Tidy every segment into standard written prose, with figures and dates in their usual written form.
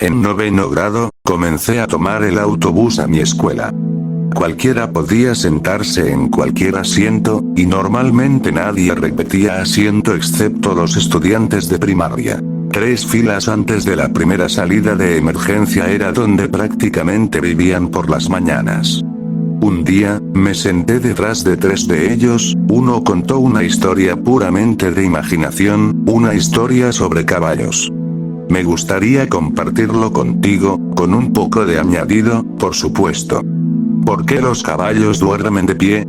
En 9º grado, comencé a tomar el autobús a mi escuela. Cualquiera podía sentarse en cualquier asiento, y normalmente nadie repetía asiento excepto los estudiantes de primaria. 3 filas antes de la primera salida de emergencia era donde prácticamente vivían por las mañanas. Un día, me senté detrás de 3 de ellos, uno contó una historia puramente de imaginación, una historia sobre caballos. Me gustaría compartirlo contigo, con un poco de añadido, por supuesto. ¿Por qué los caballos duermen de pie?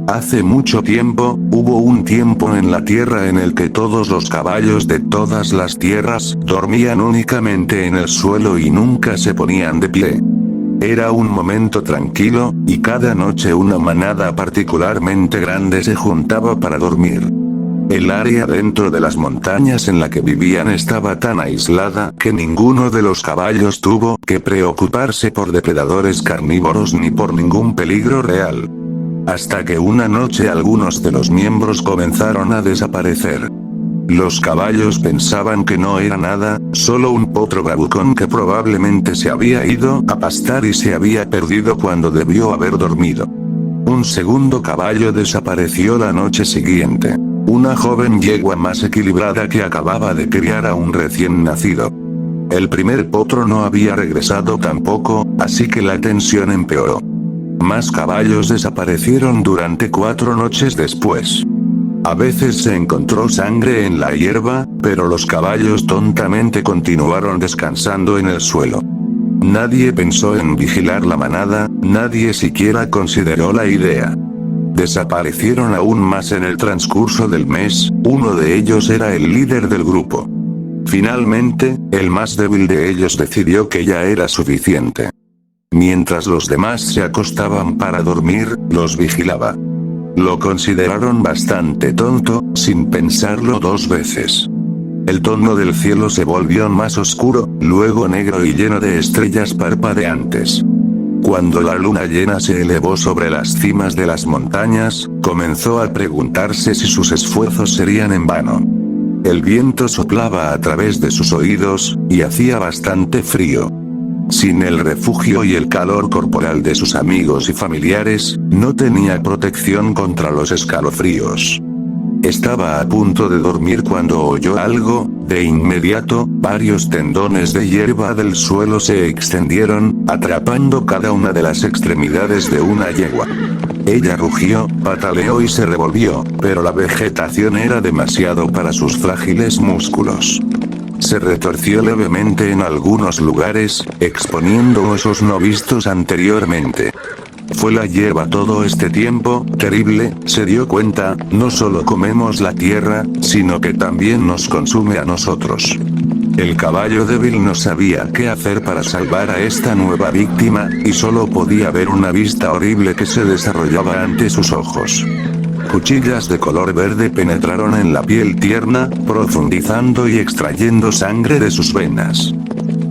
Hace mucho tiempo, hubo un tiempo en la Tierra en el que todos los caballos de todas las tierras dormían únicamente en el suelo y nunca se ponían de pie. Era un momento tranquilo, y cada noche una manada particularmente grande se juntaba para dormir. El área dentro de las montañas en la que vivían estaba tan aislada que ninguno de los caballos tuvo que preocuparse por depredadores carnívoros ni por ningún peligro real. Hasta que una noche algunos de los miembros comenzaron a desaparecer. Los caballos pensaban que no era nada, solo un potro bravucón que probablemente se había ido a pastar y se había perdido cuando debió haber dormido. Un segundo caballo desapareció la noche siguiente. Una joven yegua más equilibrada que acababa de criar a un recién nacido. El primer potro no había regresado tampoco, así que la tensión empeoró. Más caballos desaparecieron durante 4 noches después. A veces se encontró sangre en la hierba, pero los caballos tontamente continuaron descansando en el suelo. Nadie pensó en vigilar la manada, nadie siquiera consideró la idea. Desaparecieron aún más en el transcurso del mes, uno de ellos era el líder del grupo. Finalmente, el más débil de ellos decidió que ya era suficiente. Mientras los demás se acostaban para dormir, los vigilaba. Lo consideraron bastante tonto, sin pensarlo 2 veces. El tono del cielo se volvió más oscuro, luego negro y lleno de estrellas parpadeantes. Cuando la luna llena se elevó sobre las cimas de las montañas, comenzó a preguntarse si sus esfuerzos serían en vano. El viento soplaba a través de sus oídos, y hacía bastante frío. Sin el refugio y el calor corporal de sus amigos y familiares, no tenía protección contra los escalofríos. Estaba a punto de dormir cuando oyó algo. De inmediato, varios tendones de hierba del suelo se extendieron, atrapando cada una de las extremidades de una yegua. Ella rugió, pataleó y se revolvió, pero la vegetación era demasiado para sus frágiles músculos. Se retorció levemente en algunos lugares, exponiendo huesos no vistos anteriormente. Fue la hierba todo este tiempo, terrible, se dio cuenta, no solo comemos la tierra, sino que también nos consume a nosotros. El caballo débil no sabía qué hacer para salvar a esta nueva víctima, y solo podía ver una vista horrible que se desarrollaba ante sus ojos. Cuchillas de color verde penetraron en la piel tierna, profundizando y extrayendo sangre de sus venas.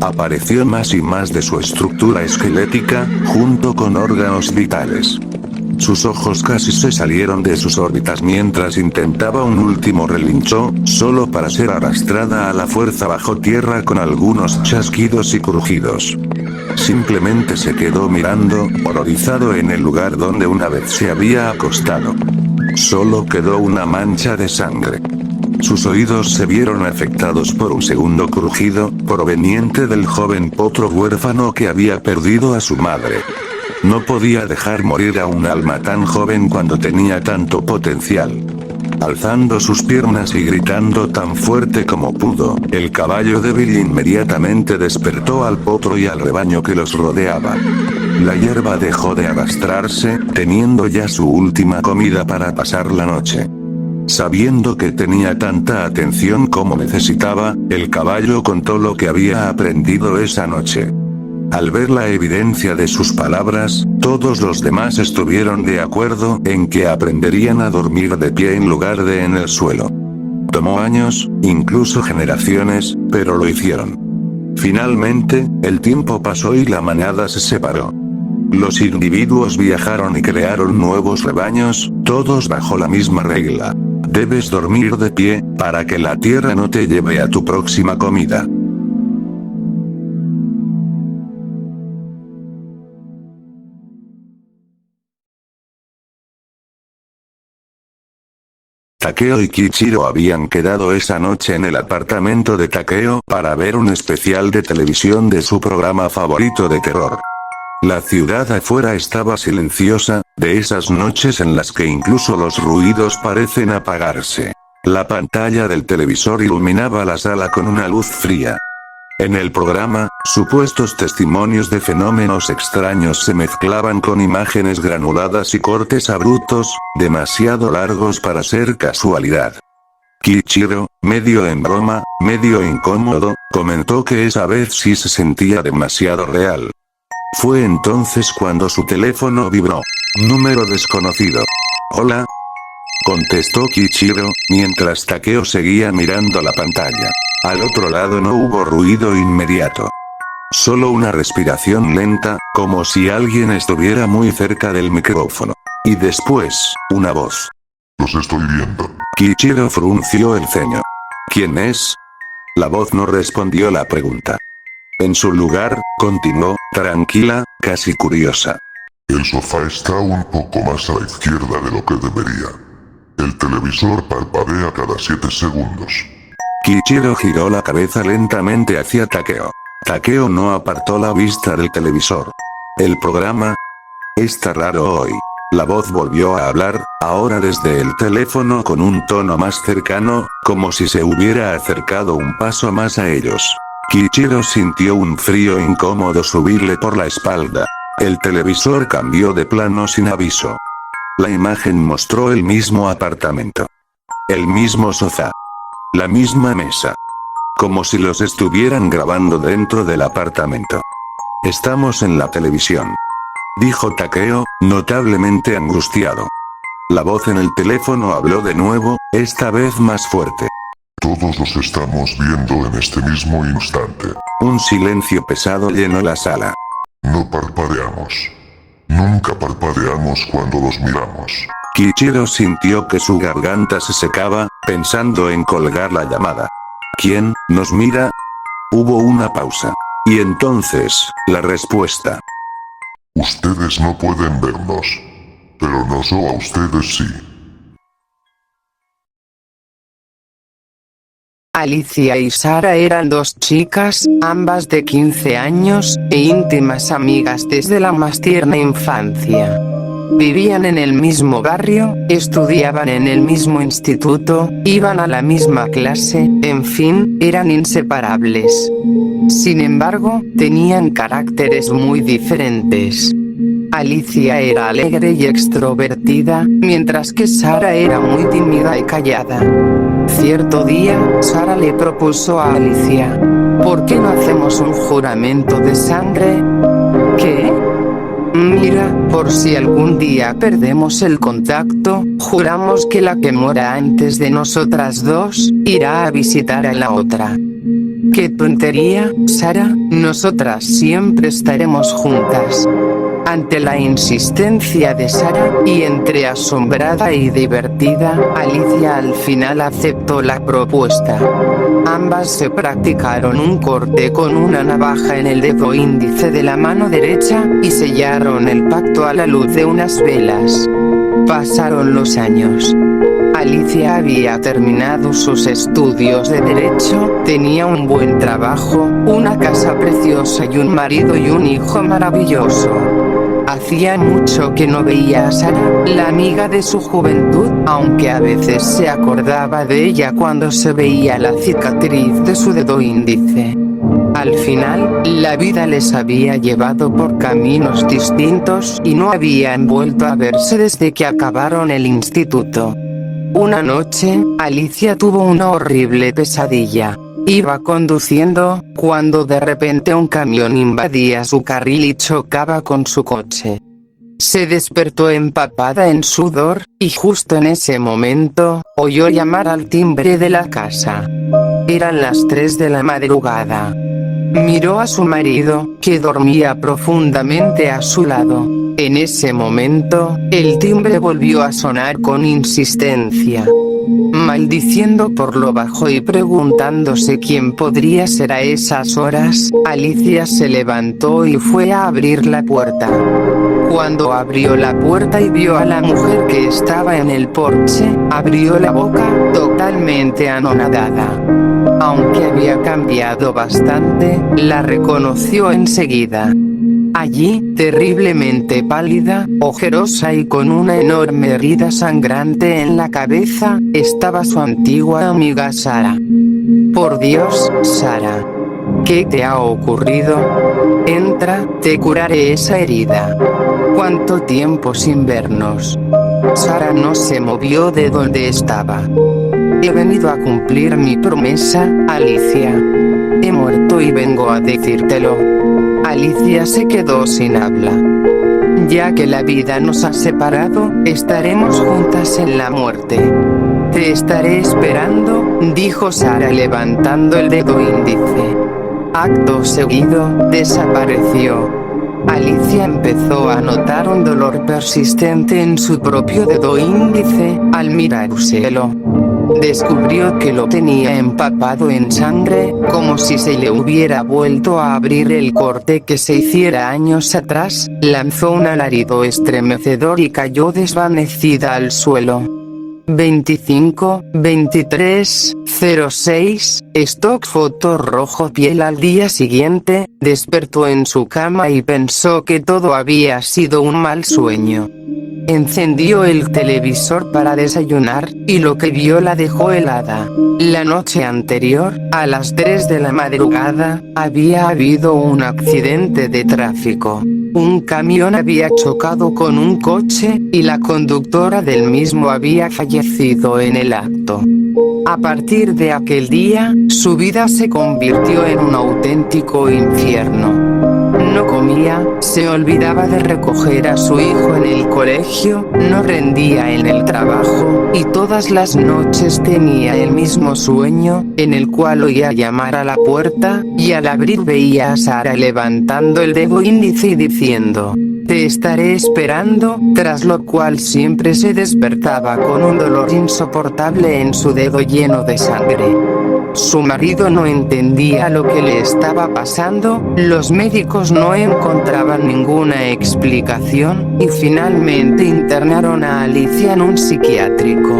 Apareció más y más de su estructura esquelética, junto con órganos vitales. Sus ojos casi se salieron de sus órbitas mientras intentaba un último relincho, solo para ser arrastrada a la fuerza bajo tierra con algunos chasquidos y crujidos. Simplemente se quedó mirando, horrorizado en el lugar donde una vez se había acostado. Solo quedó una mancha de sangre. Sus oídos se vieron afectados por un segundo crujido, proveniente del joven potro huérfano que había perdido a su madre. No podía dejar morir a un alma tan joven cuando tenía tanto potencial. Alzando sus piernas y gritando tan fuerte como pudo, el caballo débil inmediatamente despertó al potro y al rebaño que los rodeaba. La hierba dejó de arrastrarse, teniendo ya su última comida para pasar la noche. Sabiendo que tenía tanta atención como necesitaba, el caballo contó lo que había aprendido esa noche. Al ver la evidencia de sus palabras, todos los demás estuvieron de acuerdo en que aprenderían a dormir de pie en lugar de en el suelo. Tomó años, incluso generaciones, pero lo hicieron. Finalmente, el tiempo pasó y la manada se separó. Los individuos viajaron y crearon nuevos rebaños, todos bajo la misma regla. Debes dormir de pie, para que la tierra no te lleve a tu próxima comida. Takeo y Kichiro habían quedado esa noche en el apartamento de Takeo para ver un especial de televisión de su programa favorito de terror. La ciudad afuera estaba silenciosa, de esas noches en las que incluso los ruidos parecen apagarse. La pantalla del televisor iluminaba la sala con una luz fría. En el programa, supuestos testimonios de fenómenos extraños se mezclaban con imágenes granuladas y cortes abruptos, demasiado largos para ser casualidad. Kichiro, medio en broma, medio incómodo, comentó que esa vez sí se sentía demasiado real. Fue entonces cuando su teléfono vibró. Número desconocido. «Hola», contestó Kichiro, mientras Takeo seguía mirando la pantalla. Al otro lado no hubo ruido inmediato. Solo una respiración lenta, como si alguien estuviera muy cerca del micrófono. Y después, una voz. «Los estoy viendo». Kichiro frunció el ceño. «¿Quién es?». La voz no respondió la pregunta. En su lugar, continuó, tranquila, casi curiosa. «El sofá está un poco más a la izquierda de lo que debería. El televisor parpadea cada 7 segundos». Kichiro giró la cabeza lentamente hacia Takeo. Takeo no apartó la vista del televisor. El programa está raro hoy. La voz volvió a hablar, ahora desde el teléfono con un tono más cercano, como si se hubiera acercado un paso más a ellos. Kichiro sintió un frío incómodo subirle por la espalda. El televisor cambió de plano sin aviso. La imagen mostró el mismo apartamento. El mismo sofá. La misma mesa. Como si los estuvieran grabando dentro del apartamento. «Estamos en la televisión», dijo Takeo, notablemente angustiado. La voz en el teléfono habló de nuevo, esta vez más fuerte. «Todos los estamos viendo en este mismo instante». Un silencio pesado llenó la sala. «No parpadeamos. Nunca parpadeamos cuando los miramos». Kichiro sintió que su garganta se secaba, pensando en colgar la llamada. «¿Quién nos mira?». Hubo una pausa. Y entonces, la respuesta. «Ustedes no pueden vernos. Pero nos a ustedes sí». Alicia y Sara eran dos chicas, ambas de 15 años, e íntimas amigas desde la más tierna infancia. Vivían en el mismo barrio, estudiaban en el mismo instituto, iban a la misma clase, en fin, eran inseparables. Sin embargo, tenían caracteres muy diferentes. Alicia era alegre y extrovertida, mientras que Sara era muy tímida y callada. Cierto día, Sara le propuso a Alicia: «¿Por qué no hacemos un juramento de sangre?». «¿Qué?». «Mira, por si algún día perdemos el contacto, juramos que la que muera antes de nosotras dos, irá a visitar a la otra». «¡Qué tontería, Sara! Nosotras siempre estaremos juntas». Ante la insistencia de Sara, y entre asombrada y divertida, Alicia al final aceptó la propuesta. Ambas se practicaron un corte con una navaja en el dedo índice de la mano derecha, y sellaron el pacto a la luz de unas velas. Pasaron los años. Alicia había terminado sus estudios de Derecho, tenía un buen trabajo, una casa preciosa y un marido y un hijo maravilloso. Hacía mucho que no veía a Sara, la amiga de su juventud, aunque a veces se acordaba de ella cuando se veía la cicatriz de su dedo índice. Al final, la vida les había llevado por caminos distintos y no habían vuelto a verse desde que acabaron el instituto. Una noche, Alicia tuvo una horrible pesadilla. Iba conduciendo, cuando de repente un camión invadía su carril y chocaba con su coche. Se despertó empapada en sudor, y justo en ese momento, oyó llamar al timbre de la casa. Eran las 3 de la madrugada. Miró a su marido, que dormía profundamente a su lado. En ese momento, el timbre volvió a sonar con insistencia. Maldiciendo por lo bajo y preguntándose quién podría ser a esas horas, Alicia se levantó y fue a abrir la puerta. Cuando abrió la puerta y vio a la mujer que estaba en el porche, abrió la boca, totalmente anonadada. Aunque había cambiado bastante, la reconoció enseguida. Allí, terriblemente pálida, ojerosa y con una enorme herida sangrante en la cabeza, estaba su antigua amiga Sara. Por Dios, Sara. ¿Qué te ha ocurrido? Entra, te curaré esa herida. ¿Cuánto tiempo sin vernos? Sara no se movió de donde estaba. He venido a cumplir mi promesa, Alicia. He muerto y vengo a decírtelo. Alicia se quedó sin habla. Ya que la vida nos ha separado, estaremos juntas en la muerte. Te estaré esperando, dijo Sara levantando el dedo índice. Acto seguido, desapareció. Alicia empezó a notar un dolor persistente en su propio dedo índice, al mirárselo. Descubrió que lo tenía empapado en sangre, como si se le hubiera vuelto a abrir el corte que se hiciera años atrás. Lanzó un alarido estremecedor y cayó desvanecida al suelo. 25, 23, 06, stock foto rojo piel. Al día siguiente, despertó en su cama y pensó que todo había sido un mal sueño. Encendió el televisor para desayunar, y lo que vio la dejó helada. La noche anterior, a las 3 de la madrugada, había habido un accidente de tráfico. Un camión había chocado con un coche, y la conductora del mismo había fallecido en el acto. A partir de aquel día, su vida se convirtió en un auténtico infierno. No comía, se olvidaba de recoger a su hijo en el colegio, no rendía en el trabajo, y todas las noches tenía el mismo sueño, en el cual oía llamar a la puerta, y al abrir veía a Sara levantando el dedo índice y diciendo: te estaré esperando, tras lo cual siempre se despertaba con un dolor insoportable en su dedo lleno de sangre. Su marido no entendía lo que le estaba pasando, los médicos no encontraban ninguna explicación, y finalmente internaron a Alicia en un psiquiátrico.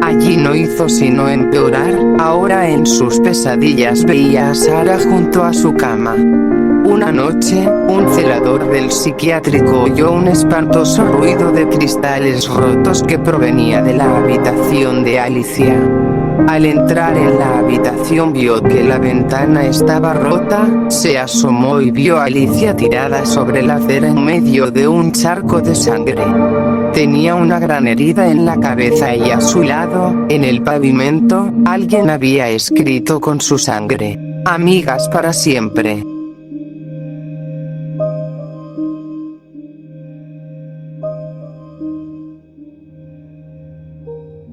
Allí no hizo sino empeorar, ahora en sus pesadillas veía a Sara junto a su cama. Una noche, un celador del psiquiátrico oyó un espantoso ruido de cristales rotos que provenía de la habitación de Alicia. Al entrar en la habitación vio que la ventana estaba rota, se asomó y vio a Alicia tirada sobre la acera en medio de un charco de sangre. Tenía una gran herida en la cabeza y a su lado, en el pavimento, alguien había escrito con su sangre: amigas para siempre.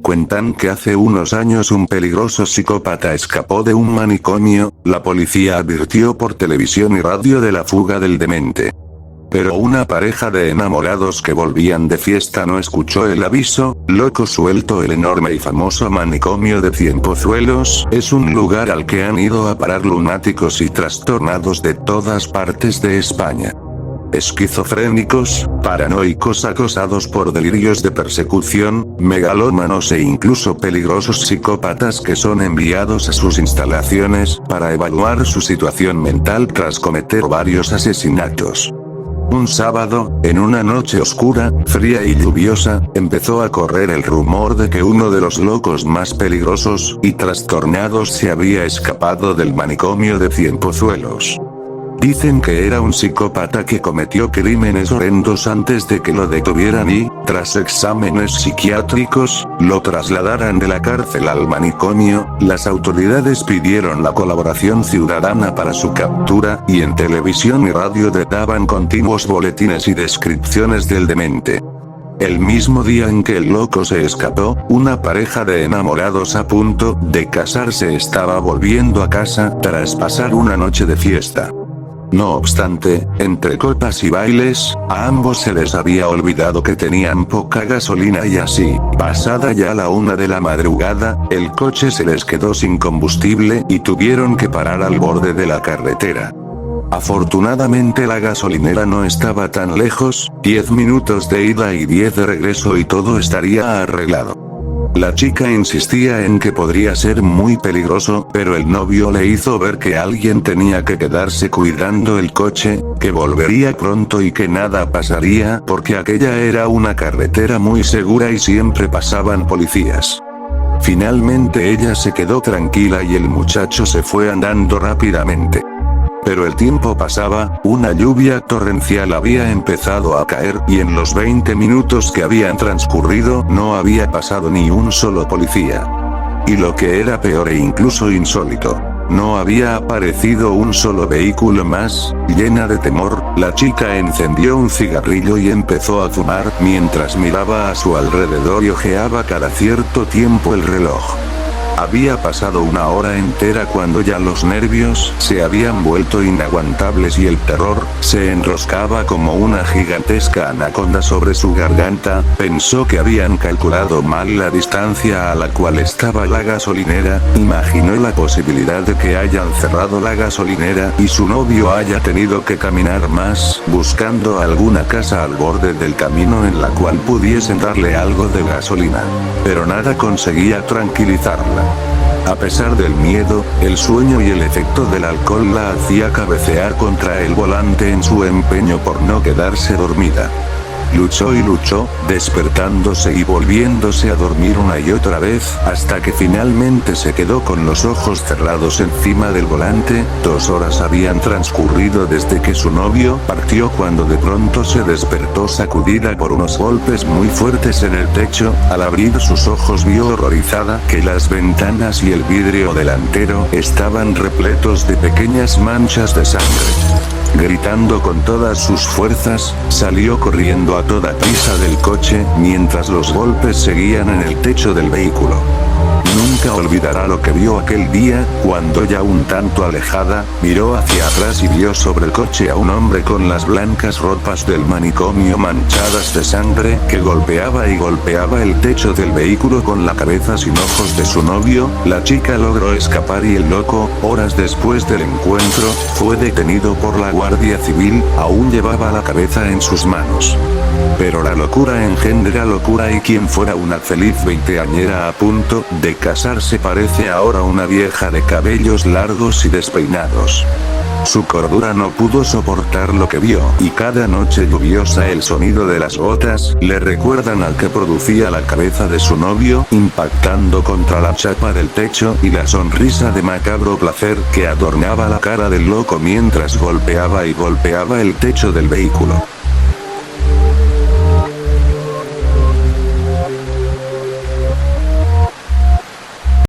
Cuentan que hace unos años un peligroso psicópata escapó de un manicomio, la policía advirtió por televisión y radio de la fuga del demente. Pero una pareja de enamorados que volvían de fiesta no escuchó el aviso. Loco suelto. El enorme y famoso manicomio de Cienpozuelos es un lugar al que han ido a parar lunáticos y trastornados de todas partes de España. Esquizofrénicos, paranoicos acosados por delirios de persecución, megalómanos e incluso peligrosos psicópatas que son enviados a sus instalaciones para evaluar su situación mental tras cometer varios asesinatos. Un sábado, en una noche oscura, fría y lluviosa, empezó a correr el rumor de que uno de los locos más peligrosos y trastornados se había escapado del manicomio de Cienpozuelos. Dicen que era un psicópata que cometió crímenes horrendos antes de que lo detuvieran y, tras exámenes psiquiátricos, lo trasladaran de la cárcel al manicomio. Las autoridades pidieron la colaboración ciudadana para su captura, y en televisión y radio daban continuos boletines y descripciones del demente. El mismo día en que el loco se escapó, una pareja de enamorados a punto de casarse estaba volviendo a casa tras pasar una noche de fiesta. No obstante, entre copas y bailes, a ambos se les había olvidado que tenían poca gasolina y así, pasada ya la 1 de la madrugada, el coche se les quedó sin combustible y tuvieron que parar al borde de la carretera. Afortunadamente la gasolinera no estaba tan lejos, 10 minutos de ida y 10 de regreso y todo estaría arreglado. La chica insistía en que podría ser muy peligroso, pero el novio le hizo ver que alguien tenía que quedarse cuidando el coche, que volvería pronto y que nada pasaría porque aquella era una carretera muy segura y siempre pasaban policías. Finalmente ella se quedó tranquila y el muchacho se fue andando rápidamente. Pero el tiempo pasaba, una lluvia torrencial había empezado a caer y en los 20 minutos que habían transcurrido no había pasado ni un solo policía. Y lo que era peor e incluso insólito, no había aparecido un solo vehículo más. Llena de temor, la chica encendió un cigarrillo y empezó a fumar mientras miraba a su alrededor y ojeaba cada cierto tiempo el reloj. Había pasado una hora entera cuando ya los nervios se habían vuelto inaguantables y el terror se enroscaba como una gigantesca anaconda sobre su garganta. Pensó que habían calculado mal la distancia a la cual estaba la gasolinera, imaginó la posibilidad de que hayan cerrado la gasolinera y su novio haya tenido que caminar más, buscando alguna casa al borde del camino en la cual pudiesen darle algo de gasolina. Pero nada conseguía tranquilizarla. A pesar del miedo, el sueño y el efecto del alcohol la hacía cabecear contra el volante en su empeño por no quedarse dormida. Luchó y luchó, despertándose y volviéndose a dormir una y otra vez, hasta que finalmente se quedó con los ojos cerrados encima del volante. 2 horas habían transcurrido desde que su novio partió cuando de pronto se despertó sacudida por unos golpes muy fuertes en el techo. Al abrir sus ojos vio horrorizada que las ventanas y el vidrio delantero estaban repletos de pequeñas manchas de sangre. Gritando con todas sus fuerzas, salió corriendo a toda prisa del coche, mientras los golpes seguían en el techo del vehículo. Nunca olvidará lo que vio aquel día, cuando ya un tanto alejada, miró hacia atrás y vio sobre el coche a un hombre con las blancas ropas del manicomio manchadas de sangre, que golpeaba y golpeaba el techo del vehículo con la cabeza sin ojos de su novio. La chica logró escapar y el loco, horas después del encuentro, fue detenido por la Guardia Civil. Aún llevaba la cabeza en sus manos. Pero la locura engendra locura y quien fuera una feliz veinteañera a punto de casarse parece ahora una vieja de cabellos largos y despeinados. Su cordura no pudo soportar lo que vio, y cada noche lluviosa el sonido de las gotas le recuerdan al que producía la cabeza de su novio, impactando contra la chapa del techo, y la sonrisa de macabro placer que adornaba la cara del loco mientras golpeaba y golpeaba el techo del vehículo.